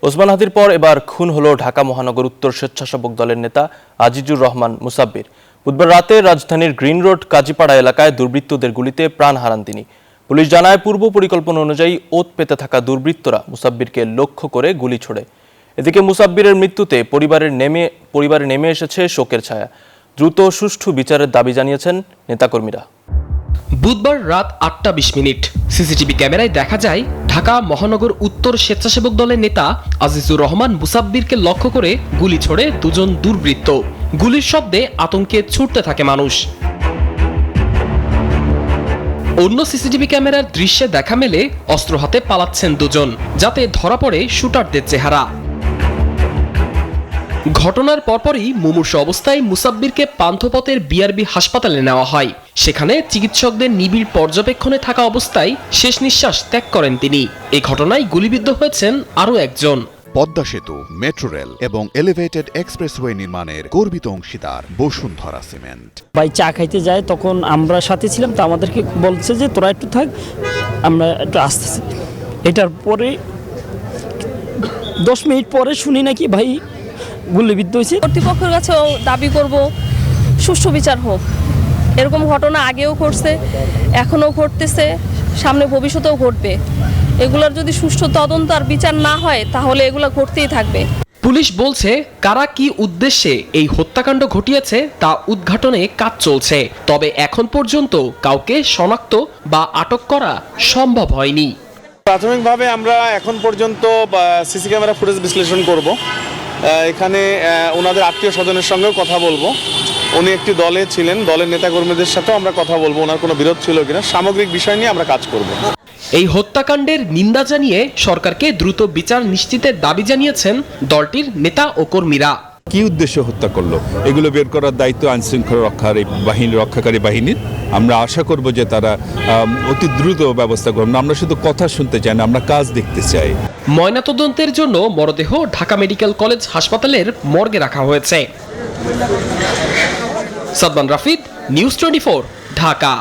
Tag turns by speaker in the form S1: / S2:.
S1: ওসমান হাদির পর এবার খুন হলো ঢাকা মহানগর উত্তর স্বেচ্ছাসেবক দলের নেতা আজিজুর রহমান মুসাব্বির। বুধবার রাতে রাজধানীর গ্রিন রোড কাজীপাড়া এলাকায় দুর্বৃত্তদের গুলিতে প্রাণ হারান তিনি। পুলিশ জানায়, পূর্ব পরিকল্পনা অনুযায়ী ওত পেতে থাকা দুর্বৃত্তরা মুসাব্বিরকে লক্ষ্য করে গুলি ছোড়ে। এদিকে মুসাব্বিরের মৃত্যুতে পরিবারে নেমে এসেছে শোকের ছায়া। দ্রুত সুষ্ঠু বিচারের দাবি জানিয়েছেন নেতাকর্মীরা।
S2: বুধবার রাত 8:20 সিসিটিভি ক্যামেরায় দেখা যায় ঢাকা মহানগর উত্তর স্বেচ্ছাসেবক দলের নেতা আজিজুর রহমান মুসাব্বিরকে লক্ষ্য করে গুলি ছোড়ে দুজন দুর্বৃত্ত। গুলির শব্দে আতঙ্কে ছুটতে থাকে মানুষ। অন্য সিসিটিভি ক্যামেরার দৃশ্যে দেখা মেলে অস্ত্র হাতে পালাচ্ছেন দুজন, যাতে ধরা পড়ে শুটারদের চেহারা। ঘটনার পরপরই মুমূর্ষ অবস্থায় মুসাব্বিরকে পান্থপথের বিআরবি হাসপাতালে নেওয়া হয়। সেখানে চিকিৎসকদের নিবিড় পর্যবেক্ষণে থাকা অবস্থায় শেষ নিঃশ্বাস ত্যাগ করেন তিনি। এই ঘটনায় গুলিবিদ্ধ হয়েছেন আরও একজন।
S3: পদ্মা সেতু, মেট্রো রেল এবং এলিভেটেড এক্সপ্রেসওয়ে নির্মাণের গর্বিত অংশীদার বসুন্ধরা সিমেন্ট।
S4: ভাই চা খাইতে যায়, তখন আমরা সাথে ছিলাম, তো আমাদেরকে বলছে যে তোরা একটু থাক, আমরা একটু আসতেছি। এটার পরে 10 মিনিট পরে শুনি নাকি ভাই গুলিবিদ্ধ হয়েছে।
S5: কর্তৃপক্ষের কাছেও দাবি করব সুষ্ঠু বিচার হোক। এরকম ঘটনা আগেও ঘটছে, এখনও ঘটতেছে, সামনে ভবিষ্যতেও ঘটবে। এগুলোর যদি সুষ্ঠু তদন্ত আর বিচার না হয় তাহলে এগুলো ঘটতেই থাকবে।
S2: পুলিশ বলছে, কারা কি উদ্দেশ্যে এই হত্যাকাণ্ড ঘটিয়েছে তা উদ্ঘাটনে কাজ চলছে। তবে এখন পর্যন্ত কাউকে শনাক্ত বা আটক করা সম্ভব হয়নি।
S6: প্রাথমিকভাবে আমরা এখন পর্যন্ত সিসি ক্যামেরা ফুটেজ বিশ্লেষণ করব। এখানে ওনাদের আত্মীয় স্বজনের সঙ্গেও কথা বলবো। উনি একটি দলে ছিলেন, দলের নেতাকর্মীদের সাথেও আমরা কথা বলবো, ওনার কোনো বিরোধ ছিল কিনা। সামগ্রিক বিষয় নিয়ে আমরা কাজ করব।
S2: এই হত্যাকাণ্ডের নিন্দা জানিয়ে সরকারকে দ্রুত বিচার নিশ্চিতের দাবি জানিয়েছেন দলটির নেতা ও কর্মীরা।
S7: কি উদ্দেশ্য হত্যা করলো এগুলো বের করার দায়িত্ব আইনশৃঙ্খলা রক্ষাকারী বাহিনীর। আমরা আশা করব যে তারা অতি দ্রুত ব্যবস্থা করবেন। আমরা শুধু কথা শুনতে চাই না, আমরা কাজ দেখতে চাই।
S2: ময়নাতদন্তের জন্য মরদেহ ঢাকা মেডিকেল কলেজ হাসপাতালের মর্গে রাখা হয়েছে। সাদমান রাফিদ, নিউজ 24, ঢাকা।